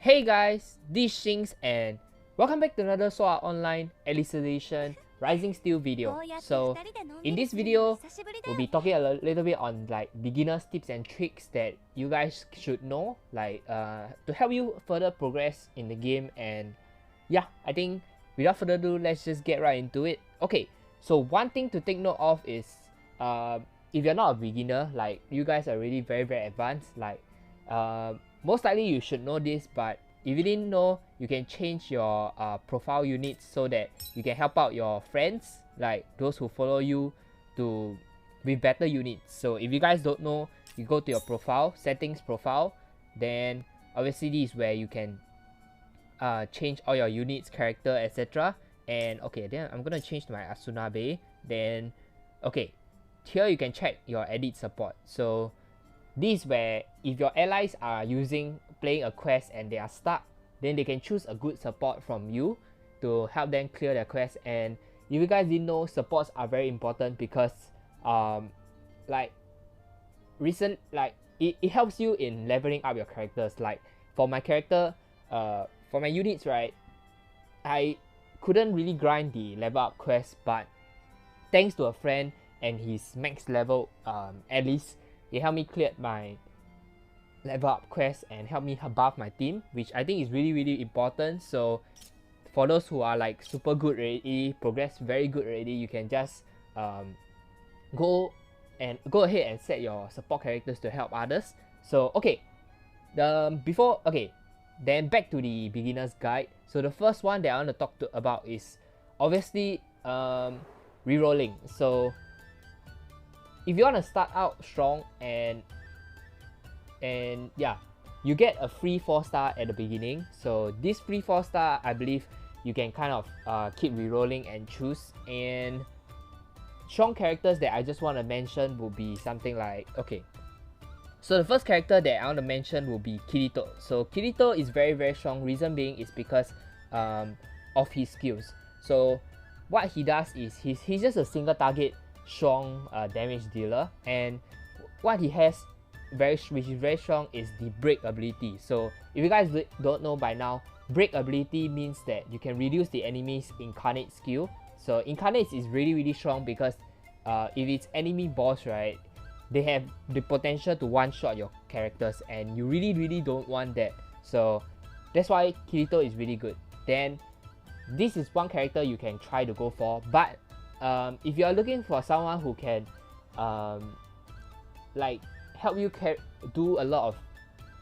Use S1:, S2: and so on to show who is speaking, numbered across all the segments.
S1: Hey guys, this is Shinx and welcome back to another SAOARS Online Alicization Rising Steel video. So in this video, we'll be talking a little bit on like beginners tips and tricks that you guys should know, like to help you further progress in the game. And yeah, I think without further ado, let's just get right into it. Okay, so one thing to take note of is if you're not a beginner, like you guys are really very advanced, like most likely you should know this, but if you didn't know, you can change your profile units so that you can help out your friends, like those who follow you, to with better units. So if you guys don't know, you go to your profile, settings profile, then obviously this is where you can change all your units, character, etc. And okay, then I'm gonna change to my Asunabe. Then okay, here you can check your edit support. So this is where if your allies are playing a quest and they are stuck, then they can choose a good support from you to help them clear their quest. And if you guys didn't know, supports are very important because it helps you in leveling up your characters. Like for my character, for my units, right, I couldn't really grind the level up quest, but thanks to a friend and his max level Alice, he helped me clear my level up quest and help me buff my team, which I think is really important. So for those who are like super good already, progress very good already, you can just go ahead and set your support characters to help others. So okay, then back to the beginner's guide. So the first one that I want to talk about is obviously rerolling. So if you want to start out strong and yeah, you get a free 4-star at the beginning. So this free 4-star, I believe you can kind of keep rerolling and choose. And strong characters that I just want to mention will be something like, okay, so the first character that I want to mention will be Kirito. So Kirito is very strong. Reason being is because of his skills. So what he does is he's just a single target strong damage dealer, and what he has which is very strong is the break ability. So if you guys don't know by now, break ability means that you can reduce the enemy's incarnate skill. So incarnates is really strong because if it's enemy boss, right, they have the potential to one-shot your characters, and you really don't want that. So that's why Kirito is really good. Then this is one character you can try to go for, but if you are looking for someone who can like help you do a lot of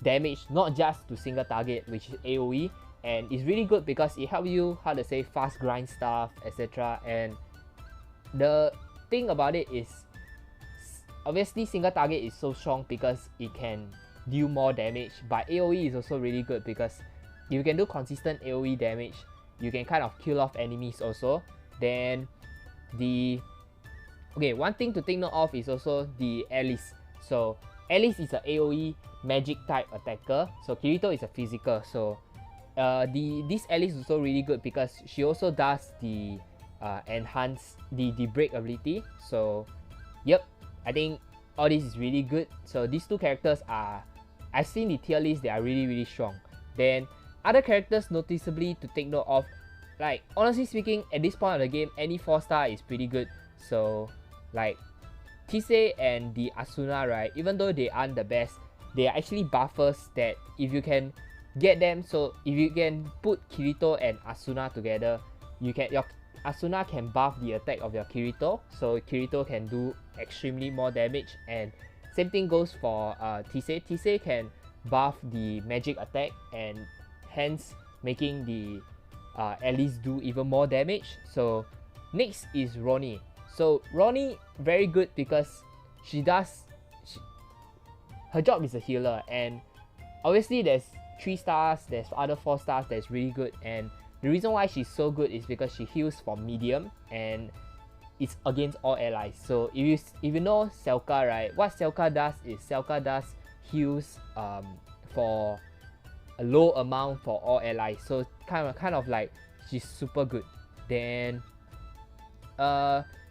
S1: damage, not just to single target, which is AoE, and it's really good because it helps you, how to say, fast grind stuff, etc. And the thing about it is, obviously single target is so strong because it can deal more damage, but AoE is also really good because if you can do consistent AoE damage, you can kind of kill off enemies also. Then one thing to take note of is also the Alice. So Alice is a AoE magic type attacker, so Kirito is a physical. So this Alice is also really good because she also does the enhance the break ability. So yep, I think all this is really good. So these two characters are, I've seen the tier list, they are really strong. Then other characters noticeably to take note of, like honestly speaking, at this point of the game, any 4-star is pretty good. So like Tisei and the Asuna, right, even though they aren't the best, they are actually buffers that if you can get them, so if you can put Kirito and Asuna together, your Asuna can buff the attack of your Kirito, so Kirito can do extremely more damage. And same thing goes for Tisei. Tisei can buff the magic attack and hence making the Alice do even more damage. So next is Ronnie. So Ronnie very good because her job is a healer, and obviously there's 3 stars, there's other 4 stars that's really good, and the reason why she's so good is because she heals for medium and it's against all allies. So if you know Selka, right, what Selka does is Selka does heals for a low amount for all allies, so kind of like she's super good. Then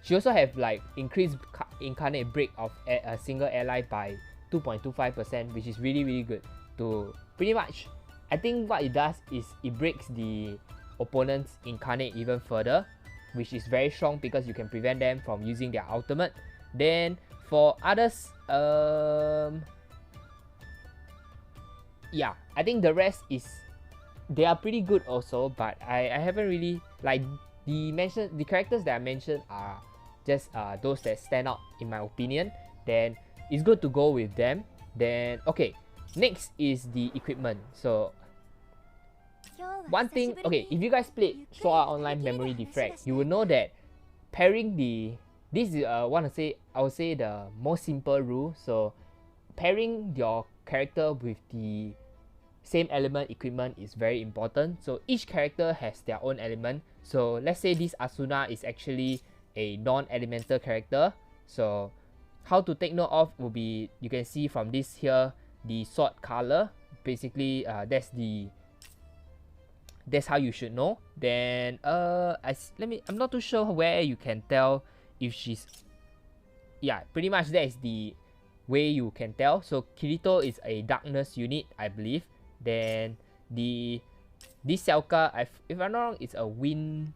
S1: she also have like increased incarnate break of a single ally by 2.25%, which is really good to pretty much I think what it does is it breaks the opponent's incarnate even further, which is very strong because you can prevent them from using their ultimate. Then for others, yeah, I think the rest is, they are pretty good also, but I haven't really, like, the characters that I mentioned are just those that stand out in my opinion. Then it's good to go with them. Then okay, next is the equipment. So one thing, okay, if you guys played SAOARS Online Memory Defrag, you will know that pairing this is I would say the most simple rule. So pairing your character with the same element equipment is very important. So each character has their own element. So let's say this Asuna is actually a non-elemental character. So how to take note of will be, you can see from this here, the sword color. Basically, that's how you should know. Then I'm not too sure where you can tell if she's, yeah, pretty much that is the way you can tell. So Kirito is a darkness unit, I believe. Then this Selka, if I'm not wrong, it's a wind.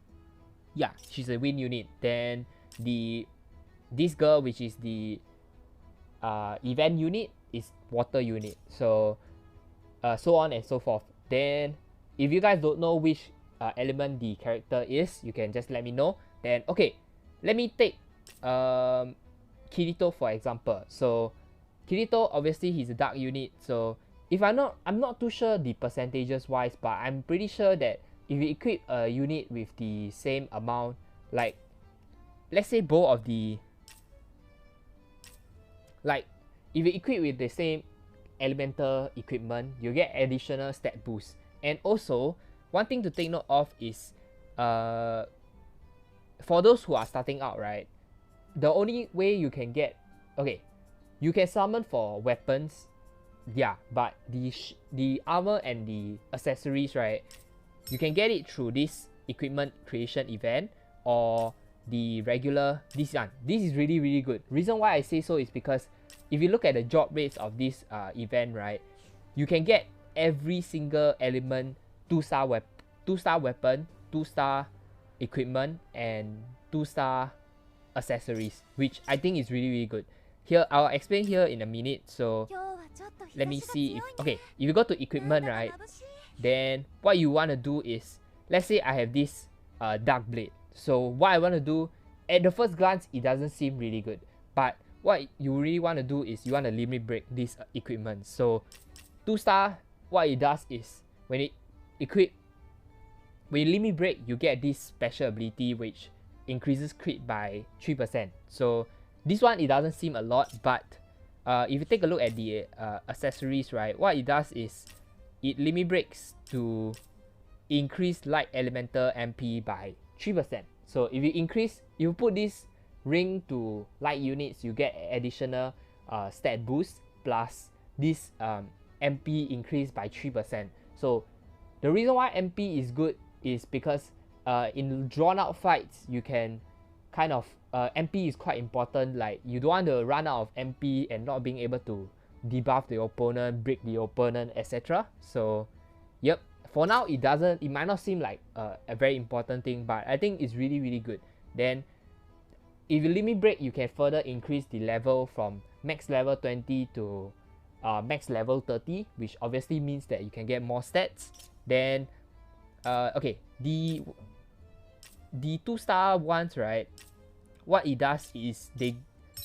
S1: Yeah, she's a wind unit. Then this girl, which is the event unit, is water unit. So so on and so forth. Then if you guys don't know which element the character is, you can just let me know. Then okay, let me take Kirito for example. So Kirito, obviously he's a dark unit. So if I'm not too sure the percentages wise, but I'm pretty sure that if you equip a unit with the same amount, like let's say both of the, like if you equip with the same elemental equipment, you get additional stat boost. And also one thing to take note of is for those who are starting out, right, the only way you can get, okay, you can summon for weapons, yeah, but the armor and the accessories, right, you can get it through this equipment creation event or the regular, this one. This is really, really good. Reason why I say so is because if you look at the drop rates of this event, right, you can get every single element 2-star weapon, 2-star equipment, and 2-star accessories, which I think is really, really good. Here, I'll explain here in a minute. So let me see if, okay, if you go to equipment, right, then what you want to do is, let's say I have this dark blade. So what I want to do, at the first glance it doesn't seem really good, but what you really want to do is you want to limit break this equipment. So 2-star, what it does is when you limit break, you get this special ability which increases crit by 3%. So this one, it doesn't seem a lot, but if you take a look at the accessories, right, what it does is it limit breaks to increase light elemental MP by 3%. So if you put this ring to light units, you get additional stat boost plus this MP increase by 3%. So the reason why MP is good is because in drawn out fights, you can kind of MP is quite important. Like, you don't want to run out of MP and not being able to debuff the opponent, break the opponent, etc. So yep, for now it might not seem like a very important thing, but I think it's really, really good. Then if you limit break, you can further increase the level from max level 20 to max level 30, which obviously means that you can get more stats. Then okay, the 2-star ones, right, what it does is they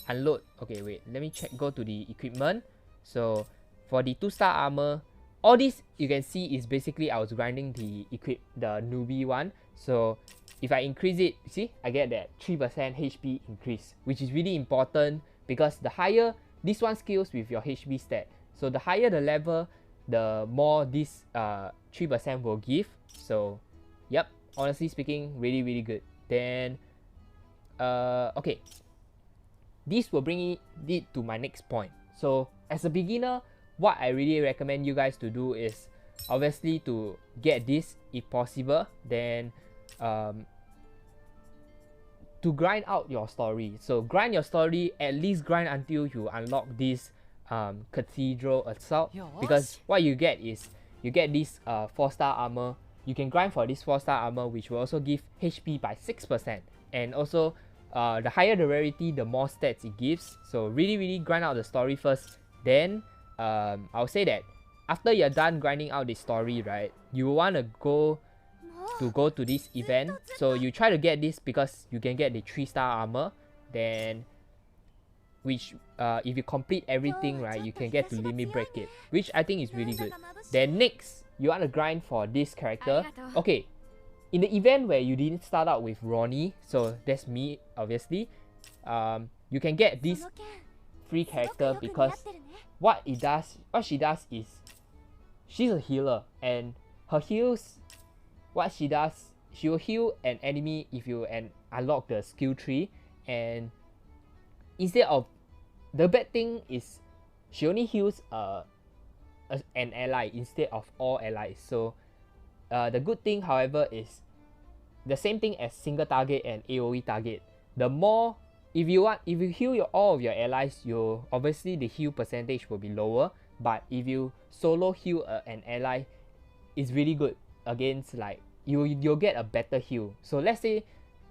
S1: unload. Okay, wait, let me check, go to the equipment. So for the 2-star armor, all this you can see is basically I was grinding the newbie one. So if I increase it, see, I get that 3% HP increase, which is really important because the higher this one scales with your HP stat. So the higher the level, the more this 3% will give. So yep, honestly speaking, really, really good. Then okay, this will bring it to my next point. So as a beginner, what I really recommend you guys to do is obviously to get this if possible. Then to grind out your story. So grind your story, at least grind until you unlock this cathedral assault, because what you get is you get this 4-star armor. You can grind for this 4-star armor, which will also give HP by 6%. And also, the higher the rarity, the more stats it gives. So really grind out the story first. Then I'll say that after you're done grinding out the story, right, you want to go to this event. So you try to get this because you can get the 3-star armor. Then which if you complete everything, right, you can get to limit break it, which I think is really good. Then next, you want to grind for this character. Okay, in the event where you didn't start out with Ronnie, so that's me obviously, you can get this free character because what she does is she's a healer, and her heals, what she does, she will heal an enemy if you unlock the skill tree. And instead of, the bad thing is she only heals an ally instead of all allies. So the good thing, however, is the same thing as single target and AoE target. The more, if you heal all of your allies, obviously the heal percentage will be lower. But if you solo heal an ally, it's really good against, like, you'll get a better heal. So let's say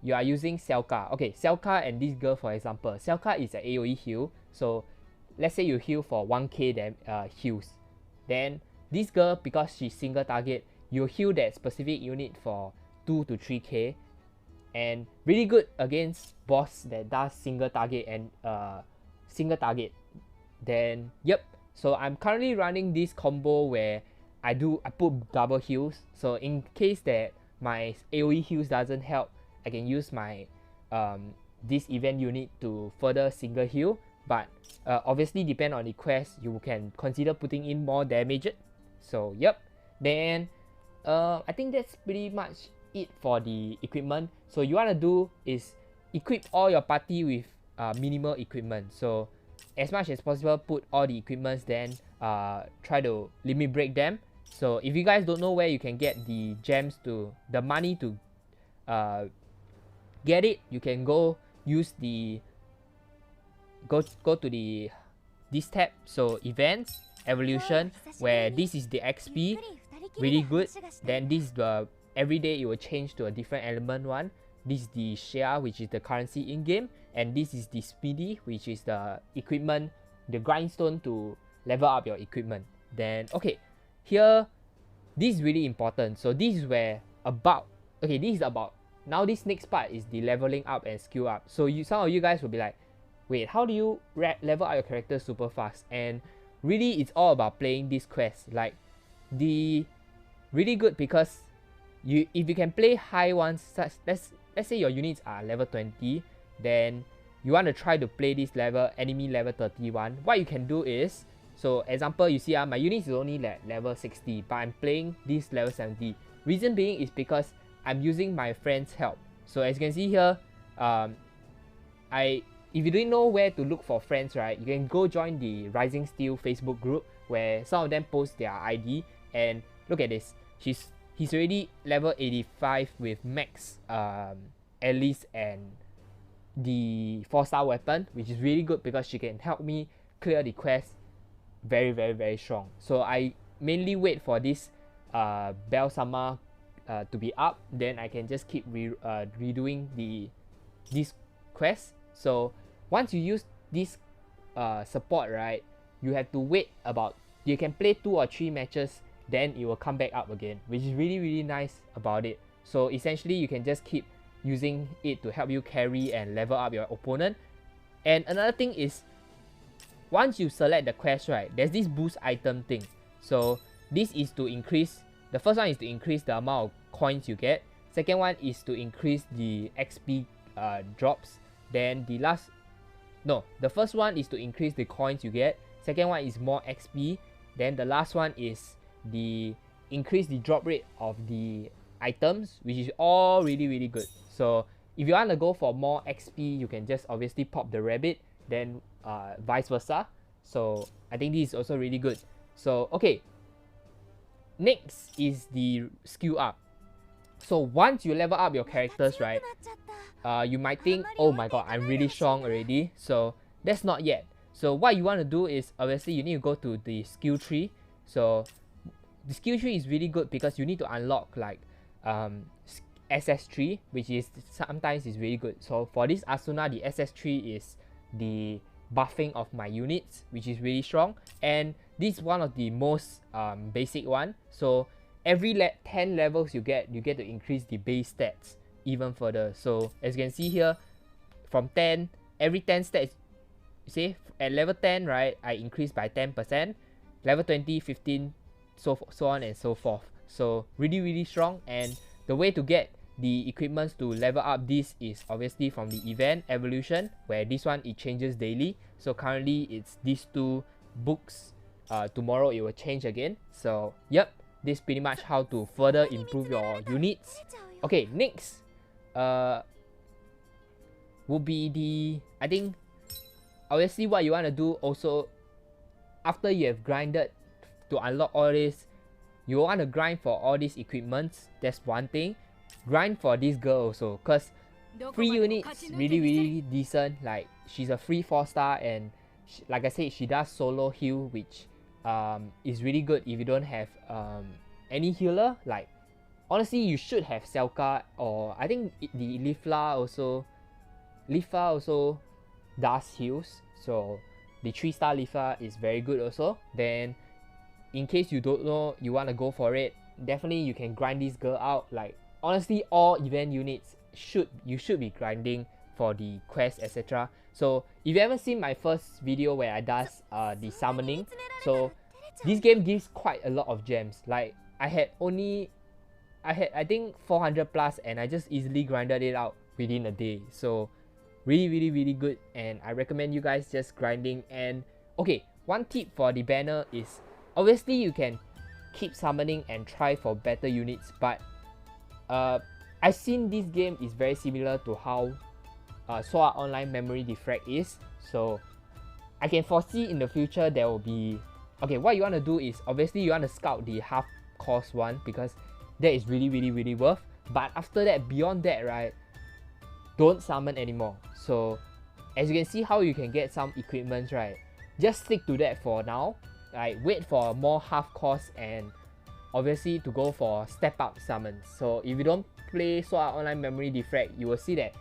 S1: you are using Selka. Okay, Selka and this girl, for example. Selka is an AoE heal. So let's say you heal for 1k heals. Then this girl, because she's single target, you heal that specific unit for 2 to 3k. And really good against boss that does single target and single target. Then yep. So I'm currently running this combo where I put double heals. So in case that my AoE heals doesn't help, I can use my this event unit to further single heal. But obviously depend on the quest, you can consider putting in more damage. So yep. Then I think that's pretty much it for the equipment. So you want to do is equip all your party with minimal equipment. So as much as possible, put all the equipments, then try to limit break them. So if you guys don't know where you can get the gems to, the money to get it, you can go use the go to this tab. So events, evolution, where this is the XP, really good. Then this is the every day it will change to a different element one. This is the share, which is the currency in game, and this is the speedy, which is the equipment, the grindstone to level up your equipment. Then okay, here this is really important. So this is where now this next part is the leveling up and skill up. So some of you guys will be like, wait, how do you level up your character super fast? And really, it's all about playing this quest. Like, the really good because if you can play high ones, such let's say your units are level 20, then you want to try to play this enemy level 31. What you can do is, so example, you see my units is only level 60, but I'm playing this level 70. Reason being is because I'm using my friend's help. So as you can see here, if you didn't know where to look for friends, right, you can go join the Rising Steel Facebook group where some of them post their ID. And look at this, he's already level 85 with max Alice and the 4-star weapon, which is really good because she can help me clear the quest very strong. So I mainly wait for this Bell Sama to be up, then I can just keep redoing this quest. So once you use this support, right, you have to wait you can play 2 or 3 matches, then it will come back up again, which is really nice about it. So essentially you can just keep using it to help you carry and level up your opponent. And another thing is, once you select the quest, right, there's this boost item thing. So this is to increase, the first one is to increase the amount of coins you get. Second one is to increase the XP drops. Then the first one is to increase the coins you get. Second one is more XP. Then the last one is increase the drop rate of the items, which is all really good. So if you want to go for more XP, you can just obviously pop the rabbit, then vice versa. So I think this is also really good. So okay, next is the skill up. So once you level up your characters, right, you might think, oh my god, I'm really strong already. So that's not yet. So what you want to do is, obviously you need to go to the skill tree. So the skill tree is really good because you need to unlock like SS3, which is sometimes is really good. So for this Asuna, the SS3 is the buffing of my units, which is really strong, and this is one of the most basic one. So every 10 levels you get to increase the base stats even further. So as you can see here, from 10, every 10 stats, see at level 10, right, I increase by 10%, level 20, 15, so on and so forth. So really strong. And the way to get the equipments to level up this is obviously from the event evolution, where this one it changes daily. So currently it's these two books. Tomorrow it will change again. So yep, this is pretty much how to further improve your units. Okay, next will be the, I think obviously what you want to do also after you have grinded to unlock all this, you want to grind for all these equipments. That's one thing. Grind for this girl also, because free units really decent. Like she's a free 4-star, and like I said, she does solo heal, which is really good if you don't have any healer. Like honestly, you should have Selka, or I think the Lifla also does heals. So the 3-star Lifla is very good also. Then in case you don't know, you want to go for it, definitely you can grind this girl out. Like honestly, all event units you should be grinding for the quest, etc. So if you haven't seen my first video where I does the summoning, so this game gives quite a lot of gems. Like I had I think 400 plus, and I just easily grinded it out within a day. So really good, and I recommend you guys just grinding. And okay, one tip for the banner is obviously you can keep summoning and try for better units, but I've seen this game is very similar to how SAOARS Online Memory Defrag is. So I can foresee in the future there will be, okay, what you want to do is obviously you want to scout the half cost one, because that is really worth. But after that, beyond that, right, don't summon anymore. So as you can see how you can get some equipments, right, just stick to that for now. Like wait for more half cost, and obviously to go for step up summons. So if you don't play SAOARS Online Memory Defrag, you will see that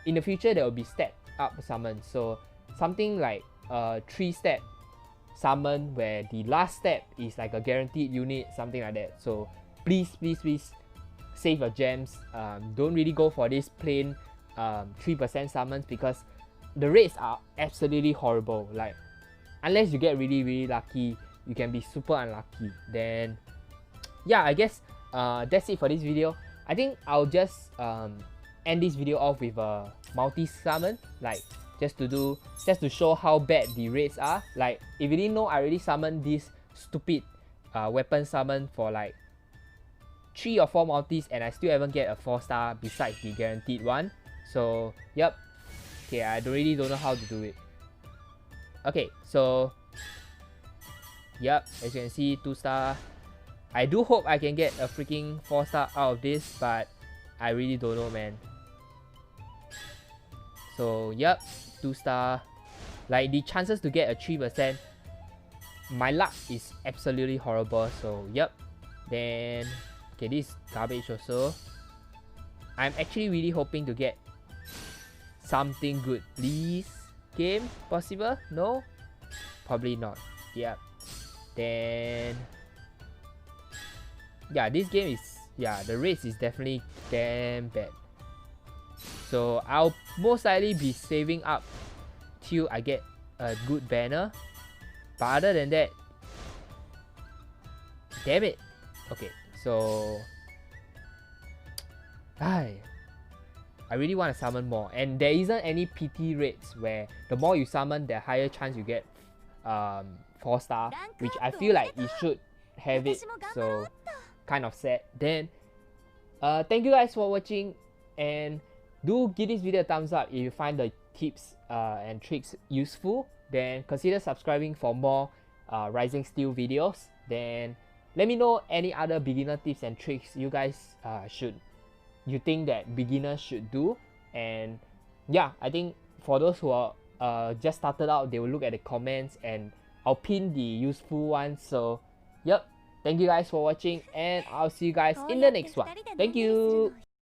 S1: in the future there will be step up summons. So something like 3-step summon where the last step is like a guaranteed unit, something like that. So please save your gems. Don't really go for this plain 3% summons, because the rates are absolutely horrible. Like unless you get really lucky, you can be super unlucky. Then yeah, I guess that's it for this video. I think I'll just end this video off with a multi-summon, like just to show how bad the rates are. Like if you didn't know, I already summoned this stupid weapon summon for like 3 or 4 multis, and I still haven't get a 4-star besides the guaranteed one. So yep, okay, I really don't know how to do it. Okay, so yep, as you can see, 2-star. I do hope I can get a freaking 4-star out of this, but I really don't know, man. So yep, 2-star. Like the chances to get a 3%, my luck is absolutely horrible. So yep. Then okay, this is garbage also. I'm actually really hoping to get something good. Please, game, possible? No? Probably not. Yep. Then yeah, this game is, yeah, the race is definitely damn bad. So I'll most likely be saving up till I get a good banner. But other than that, damn it. Okay, so I really want to summon more, and there isn't any PT rates where the more you summon, the higher chance you get 4-star, which I feel like it should have it. So kind of sad. Then thank you guys for watching, and do give this video a thumbs up if you find the tips and tricks useful. Then consider subscribing for more Rising Steel videos. Then let me know any other beginner tips and tricks you guys you think that beginners should do. And yeah, I think for those who are just started out, they will look at the comments and I'll pin the useful ones. So yep, Thank you guys for watching, and I'll see you guys in the next one. Thank you.